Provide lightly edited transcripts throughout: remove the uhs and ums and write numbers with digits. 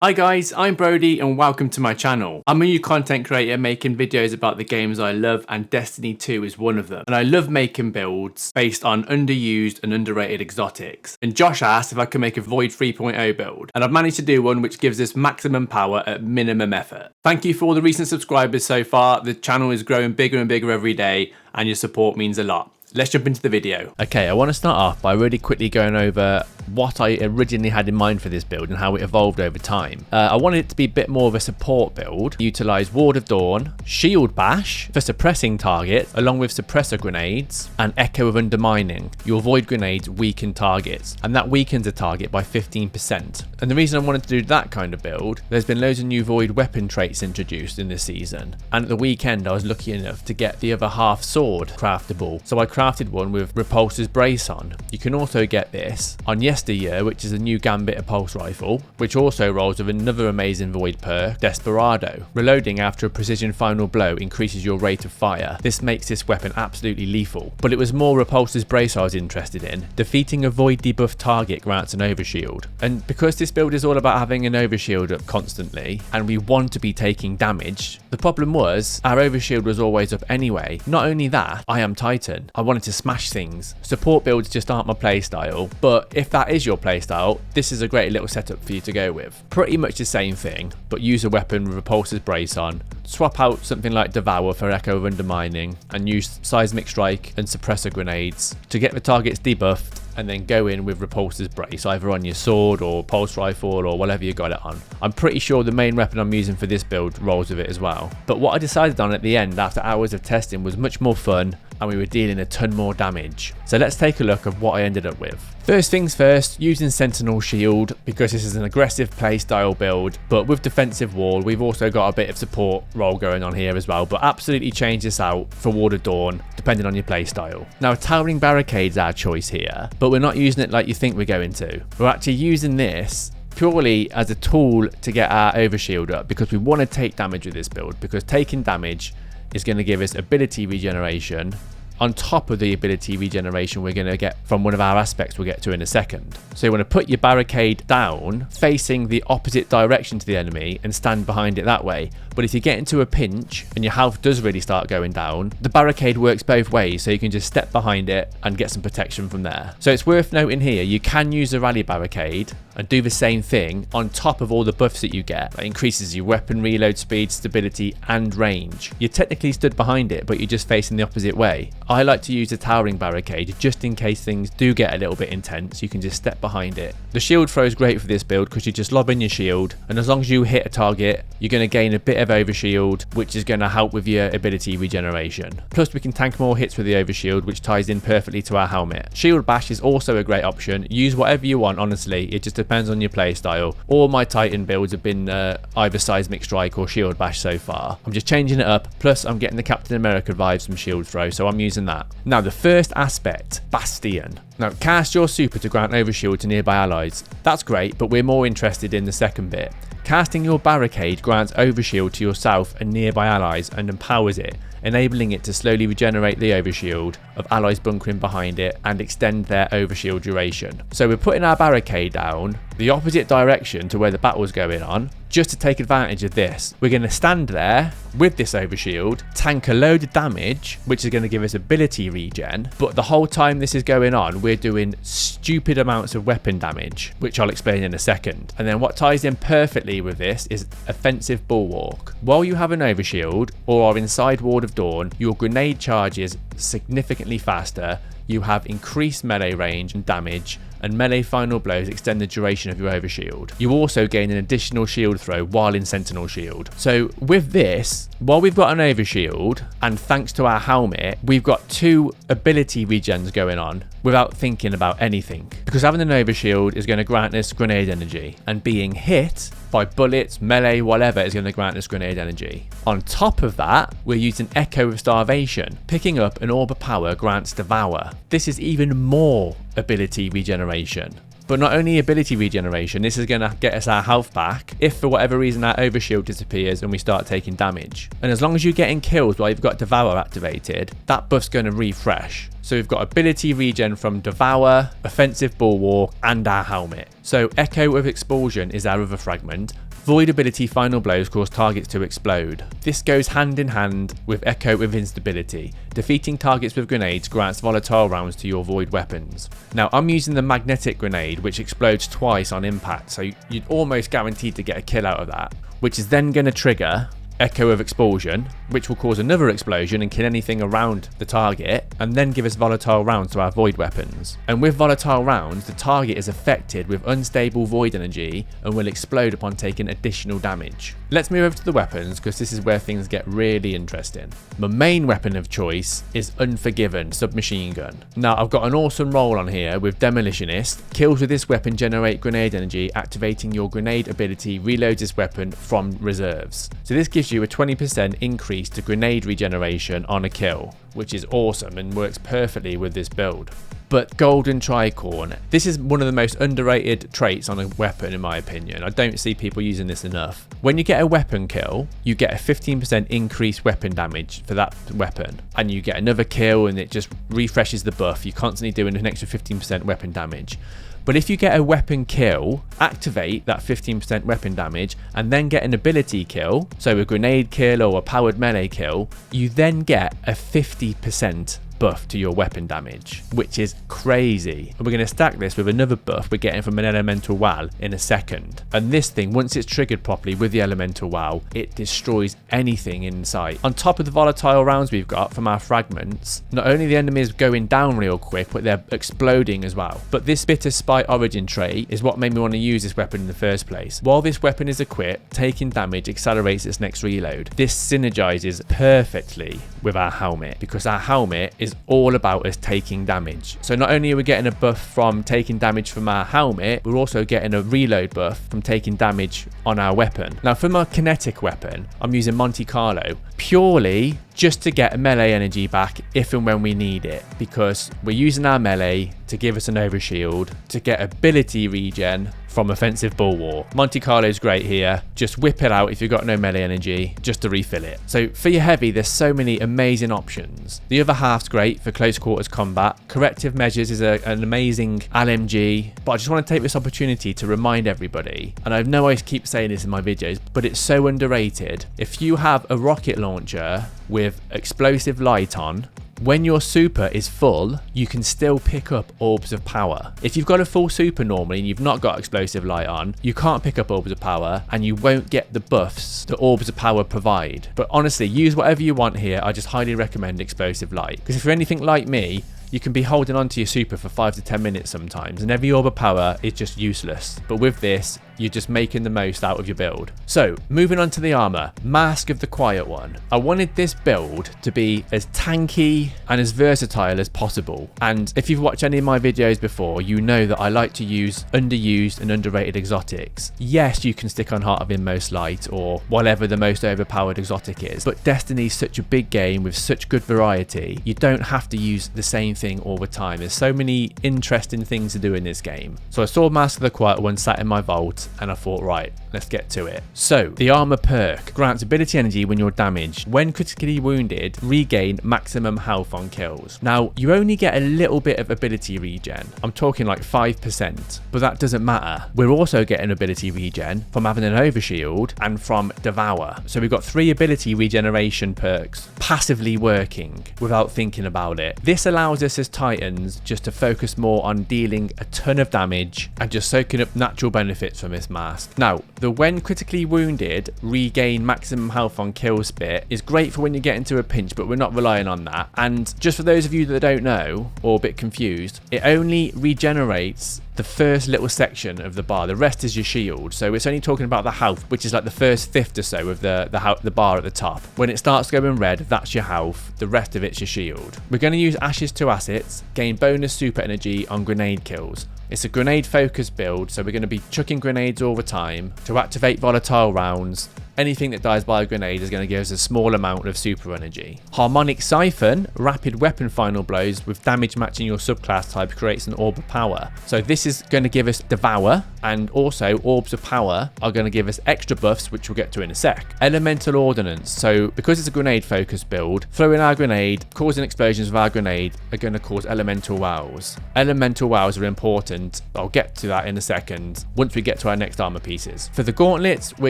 Hi guys, I'm Brody and welcome to my channel. I'm a new content creator making videos about the games I love, and Destiny 2 is one of them. And I love making builds based on underused and underrated exotics. And Josh asked if I could make a Void 3.0 build, and I've managed to do one which gives us maximum power at minimum effort. Thank you for all the recent subscribers so far. The channel is growing bigger and bigger every day, and your support means a lot. Let's jump into the video. Okay, I want to start off by really quickly going over what I originally had in mind for this build and how it evolved over time. I wanted it to be a bit more of a support build. Utilize Ward of Dawn, Shield Bash for suppressing targets, along with suppressor grenades and Echo of Undermining. Your void grenades weaken targets, and that weakens a target by 15%. And the reason I wanted to do that kind of build, there's been loads of new void weapon traits introduced in this season, and at the weekend I was lucky enough to get the other half sword craftable, so I crafted one with Repulsor's Brace on. You can also get this on Yesteryear, which is a new Gambit of Pulse Rifle, which also rolls with another amazing void perk, Desperado. Reloading after a precision final blow increases your rate of fire. This makes this weapon absolutely lethal, but it was more Repulsor's Brace I was interested in. Defeating a void debuff target grants an overshield, and because this build is all about having an overshield up constantly and we want to be taking damage, the problem was our overshield was always up anyway. Not only that, I am Titan. I wanted to smash things. Support builds just aren't my playstyle, but if that is your playstyle, this is a great little setup for you to go with. Pretty much the same thing, but use a weapon with Repulsor's Brace on. Swap out something like Devour for Echo of Undermining, and use Seismic Strike and Suppressor Grenades to get the targets debuffed, and then go in with Repulsor's Brace, either on your sword or pulse rifle or whatever you got it on. I'm pretty sure the main weapon I'm using for this build rolls with it as well. But what I decided on at the end after hours of testing was much more fun, and we were dealing a ton more damage. So let's take a look at what I ended up with. First things first, using Sentinel Shield, because this is an aggressive playstyle build, but with defensive wall, we've also got a bit of support role going on here as well, but absolutely change this out for Ward of Dawn, depending on your playstyle. Now, Towering Barricade's our choice here, but we're not using it like you think we're going to. We're actually using this purely as a tool to get our overshield up, because we want to take damage with this build, because taking damage is going to give us ability regeneration on top of the ability regeneration we're going to get from one of our aspects we'll get to in a second. So you want to put your barricade down facing the opposite direction to the enemy and stand behind it that way. But if you get into a pinch and your health does really start going down, the barricade works both ways, so you can just step behind it and get some protection from there. So it's worth noting here, you can use a rally barricade and do the same thing on top of all the buffs that you get. That increases your weapon reload speed, stability and range. You're technically stood behind it, but you're just facing the opposite way. I like to use the Towering Barricade just in case things do get a little bit intense. You can just step behind it. The shield throw is great for this build because you just lob in your shield, and as long as you hit a target, you're going to gain a bit of overshield, which is going to help with your ability regeneration. Plus we can tank more hits with the overshield, which ties in perfectly to our helmet. Shield Bash is also a great option. Use whatever you want, honestly. It just depends on your playstyle. All my Titan builds have been either Seismic Strike or Shield Bash so far. I'm just changing it up, plus I'm getting the Captain America vibes from Shield Throw, so I'm using that. Now the first aspect, Bastion. Now cast your super to grant overshield to nearby allies. That's great, but we're more interested in the second bit. Casting your barricade grants overshield to yourself and nearby allies and empowers it, enabling it to slowly regenerate the overshield of allies bunkering behind it and extend their overshield duration. So we're putting our barricade down the opposite direction to where the battle's going on, just to take advantage of this. We're going to stand there with this overshield, tank a load of damage, which is going to give us ability regen, but the whole time this is going on, we're doing stupid amounts of weapon damage, which I'll explain in a second. And then what ties in perfectly with this is Offensive Bulwark. While you have an overshield or are inside Ward of Dawn, your grenade charges significantly faster, you have increased melee range and damage, and melee final blows extend the duration of your overshield. You also gain an additional shield throw while in Sentinel Shield. So with this, while we've got an overshield, and thanks to our helmet, we've got 2 ability regens going on without thinking about anything. Because having an overshield is going to grant us grenade energy, and being hit by bullets, melee, whatever is going to grant us grenade energy. On top of that, we're using Echo of Starvation. Picking up an Orb of Power grants Devour. This is even more ability regeneration. But not only ability regeneration, this is going to get us our health back if for whatever reason our overshield disappears and we start taking damage. And as long as you're getting kills while you've got Devour activated, that buff's going to refresh. So we've got ability regen from Devour, offensive bulwark, and our helmet. So Echo of Expulsion is our other fragment. Void ability final blows cause targets to explode. This goes hand in hand with Echo of Instability. Defeating targets with grenades grants volatile rounds to your void weapons. Now I'm using the magnetic grenade, which explodes twice on impact, so you're almost guaranteed to get a kill out of that, which is then going to trigger Echo of Expulsion, which will cause another explosion and kill anything around the target, and then give us volatile rounds to our void weapons. And with volatile rounds, the target is affected with unstable void energy and will explode upon taking additional damage. Let's move over to the weapons, because this is where things get really interesting. My main weapon of choice is Unforgiven submachine gun. Now I've got an awesome roll on here with Demolitionist. Kills with this weapon generate grenade energy. Activating your grenade ability reloads this weapon from reserves. So this gives you a 20% increase to grenade regeneration on a kill, which is awesome and works perfectly with this build. But Golden Tricorn, this is one of the most underrated traits on a weapon in my opinion. I don't see people using this enough. When you get a weapon kill, you get a 15% increased weapon damage for that weapon, and you get another kill and it just refreshes the buff. You're constantly doing an extra 15% weapon damage. But if you get a weapon kill, activate that 15% weapon damage, and then get an ability kill, so a grenade kill or a powered melee kill, you then get a 50% buff to your weapon damage, which is crazy. And we're going to stack this with another buff we're getting from an elemental wow in a second. And this thing, once it's triggered properly with the elemental wow, it destroys anything in sight. On top of the volatile rounds we've got from our fragments, not only the enemies going down real quick, but they're exploding as well. But this Bitter Spite origin trait is what made me want to use this weapon in the first place. While this weapon is equipped, taking damage accelerates its next reload. This synergizes perfectly with our helmet, because our helmet is all about us taking damage. So not only are we getting a buff from taking damage from our helmet, we're also getting a reload buff from taking damage on our weapon. Now for my kinetic weapon, I'm using Monte Carlo purely just to get a melee energy back if and when we need it, because we're using our melee to give us an overshield to get ability regen from offensive bulwark. Monte Carlo's great here. Just whip it out if you've got no melee energy just to refill it. So for your heavy, there's so many amazing options. The other half's great for close quarters combat. Corrective Measures is an amazing LMG, but I just want to take this opportunity to remind everybody, and I know I keep saying this in my videos, but it's so underrated. If you have a rocket launcher with explosive light on, when your super is full, you can still pick up orbs of power. If you've got a full super normally and you've not got explosive light on, you can't pick up orbs of power and you won't get the buffs that orbs of power provide. But honestly, use whatever you want here. I just highly recommend explosive light, because if you're anything like me, you can be holding on to your super for 5 to 10 minutes sometimes, and every orb of power is just useless. But with this, you're just making the most out of your build. So moving on to the armor, Mask of the Quiet One. I wanted this build to be as tanky and as versatile as possible. And if you've watched any of my videos before, you know that I like to use underused and underrated exotics. Yes, you can stick on Heart of Inmost Light or whatever the most overpowered exotic is, but Destiny's such a big game with such good variety, you don't have to use the same thing all the time. There's so many interesting things to do in this game. So I saw Mask of the Quiet One sat in my vault, and I thought, right, let's get to it. So the armor perk grants ability energy when you're damaged. When critically wounded, regain maximum health on kills. Now you only get a little bit of ability regen. I'm talking like 5%, but that doesn't matter. We're also getting ability regen from having an overshield and from Devour. So we've got 3 ability regeneration perks passively working without thinking about it. This allows us as Titans just to focus more on dealing a ton of damage and just soaking up natural benefits from this mask. Now, the when critically wounded, regain maximum health on kills bit is great for when you get into a pinch, but we're not relying on that. And just for those of you that don't know or a bit confused, it only regenerates the first little section of the bar. The rest is your shield. So it's only talking about the health, which is like the first fifth or so of the bar at the top. When it starts going red, that's your health. The rest of it's your shield. We're going to use Ashes to Assets, gain bonus super energy on grenade kills. It's a grenade focused build, so we're going to be chucking grenades all the time to activate volatile rounds. Anything that dies by a grenade is going to give us a small amount of super energy. Harmonic Siphon, rapid weapon final blows with damage matching your subclass type, creates an orb of power. So this is going to give us Devour, and also orbs of power are going to give us extra buffs, which we'll get to in a sec. Elemental ordnance. So because it's a grenade focused build, throwing our grenade, causing explosions with our grenade are going to cause elemental wows. Elemental wows are important. I'll get to that in a second once we get to our next armor pieces. For the gauntlets, we're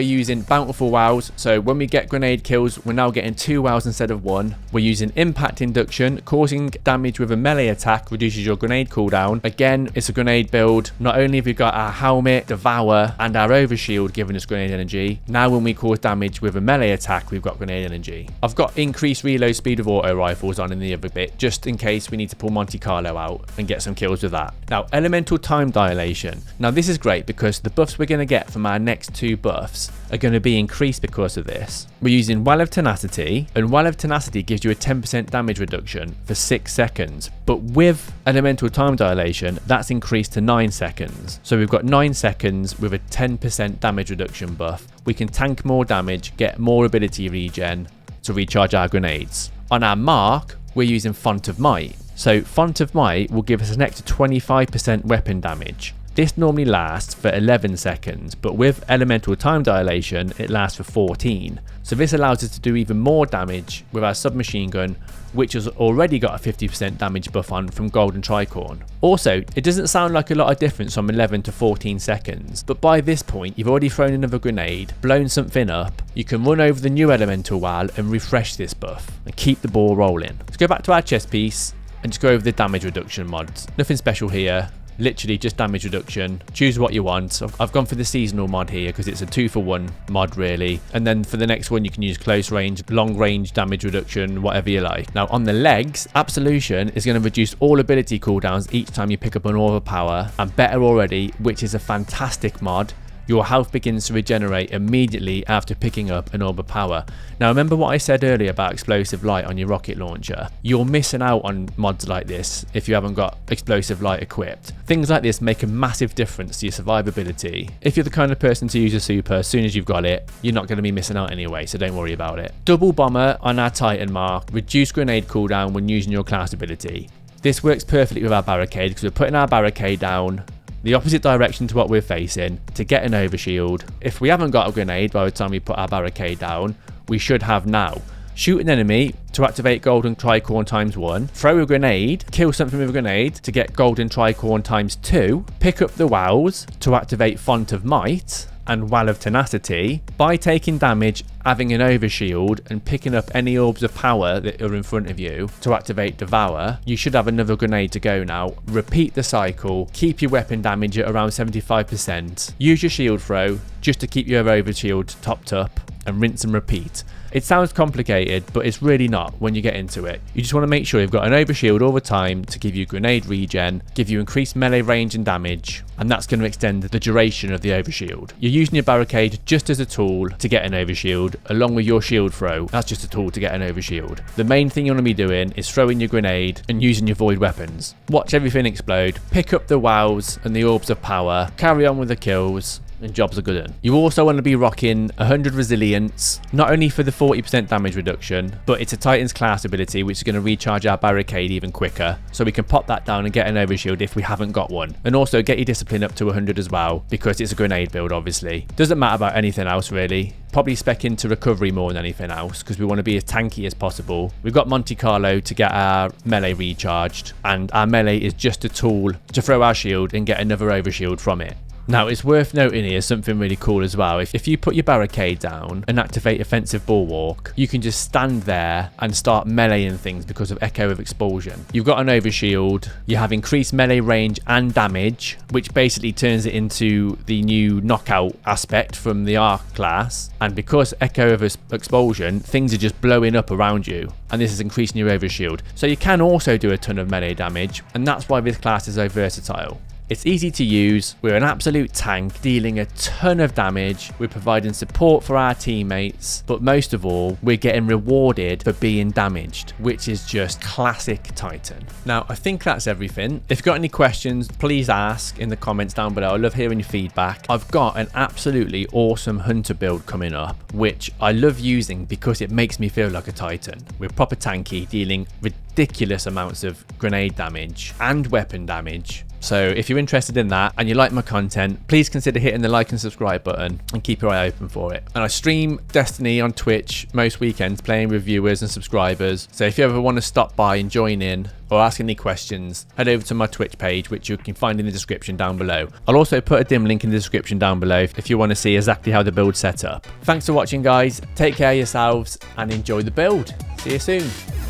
using bountiful wows. So when we get grenade kills, we're now getting 2 wows instead of 1. We're using impact induction, causing damage with a melee attack reduces your grenade cooldown. Again, it's a grenade build. Not only have we got our helmet, devour, and our overshield giving us grenade energy, now when we cause damage with a melee attack, we've got grenade energy. I've got increased reload speed of auto rifles on in the other bit, just in case we need to pull Monte Carlo out and get some kills with that. Now, elemental time dilation. Now, this is great because the buffs we're going to get from our next 2 buffs are going to be increased because of this. We're using Well of Tenacity, and Well of Tenacity gives you a 10% damage reduction for 6 seconds, but with elemental time dilation, that's increased to 9 seconds. So we've got 9 seconds with a 10% damage reduction buff. We can tank more damage, get more ability regen to recharge our grenades. On our mark, we're using Font of Might. So Font of Might will give us an extra 25% weapon damage. This normally lasts for 11 seconds, but with elemental time dilation, it lasts for 14. So this allows us to do even more damage with our submachine gun, which has already got a 50% damage buff on from Golden Tricorn. Also, it doesn't sound like a lot of difference from 11 to 14 seconds, but by this point, you've already thrown another grenade, blown something up, you can run over the new elemental wall and refresh this buff, and keep the ball rolling. Let's go back to our chest piece, and just go over the damage reduction mods. Nothing special here. Literally just damage reduction. Choose what you want. I've gone for the seasonal mod here because it's a 2-for-1 mod really. And then for the next one you can use close range, long range damage reduction, whatever you like. Now on the legs, Absolution is going to reduce all ability cooldowns each time you pick up an orb of power, and better already, which is a fantastic mod. Your health begins to regenerate immediately after picking up an orb of power. Now remember what I said earlier about explosive light on your rocket launcher? You're missing out on mods like this if you haven't got explosive light equipped. Things like this make a massive difference to your survivability. If you're the kind of person to use a super as soon as you've got it, you're not going to be missing out anyway, so don't worry about it. Double bomber on our Titan mark, reduce grenade cooldown when using your class ability. This works perfectly with our barricade because we're putting our barricade down the opposite direction to what we're facing to get an overshield. If we haven't got a grenade by the time we put our barricade down, we should have now. Shoot an enemy to activate Golden Tricorn ×1, throw a grenade, kill something with a grenade to get Golden Tricorn ×2, pick up the wows to activate Font of Might and Well of Tenacity. By taking damage, having an overshield and picking up any orbs of power that are in front of you to activate Devour, you should have another grenade to go now. Repeat the cycle, keep your weapon damage at around 75%, use your shield throw just to keep your overshield topped up, and rinse and repeat. It sounds complicated, but it's really not when you get into it. You just want to make sure you've got an overshield all the time to give you grenade regen, give you increased melee range and damage, and that's going to extend the duration of the overshield. You're using your barricade just as a tool to get an overshield, along with your shield throw. That's just a tool to get an overshield. The main thing you want to be doing is throwing your grenade and using your void weapons. Watch everything explode, pick up the wows and the orbs of power, carry on with the kills, and jobs are good. You also want to be rocking 100 resilience, not only for the 40% damage reduction, but it's a Titan's class ability which is going to recharge our barricade even quicker, so we can pop that down and get an overshield if we haven't got one. And also get your discipline up to 100 as well, because it's a grenade build obviously. Doesn't matter about anything else really. Probably spec into recovery more than anything else because we want to be as tanky as possible. We've got Monte Carlo to get our melee recharged, and our melee is just a tool to throw our shield and get another overshield from it. Now, it's worth noting here something really cool as well. If you put your barricade down and activate Offensive Bulwark, you can just stand there and start meleeing things because of Echo of Expulsion. You've got an overshield, you have increased melee range and damage, which basically turns it into the new knockout aspect from the Arc class. And because Echo of Expulsion, things are just blowing up around you, and this is increasing your overshield. So you can also do a ton of melee damage, and that's why this class is so versatile. It's easy to use, we're an absolute tank, dealing a ton of damage, we're providing support for our teammates, but most of all, we're getting rewarded for being damaged, which is just classic Titan. Now, I think that's everything. If you've got any questions, please ask in the comments down below. I love hearing your feedback. I've got an absolutely awesome Hunter build coming up, which I love using because it makes me feel like a Titan. We're proper tanky, dealing ridiculous amounts of grenade damage and weapon damage. So if you're interested in that and you like my content, please consider hitting the like and subscribe button and keep your eye open for it. And I stream Destiny on Twitch most weekends, playing with viewers and subscribers. So if you ever want to stop by and join in or ask any questions, head over to my Twitch page, which you can find in the description down below. I'll also put a dim link in the description down below if you want to see exactly how the build's set up. Thanks for watching, guys. Take care of yourselves and enjoy the build. See you soon.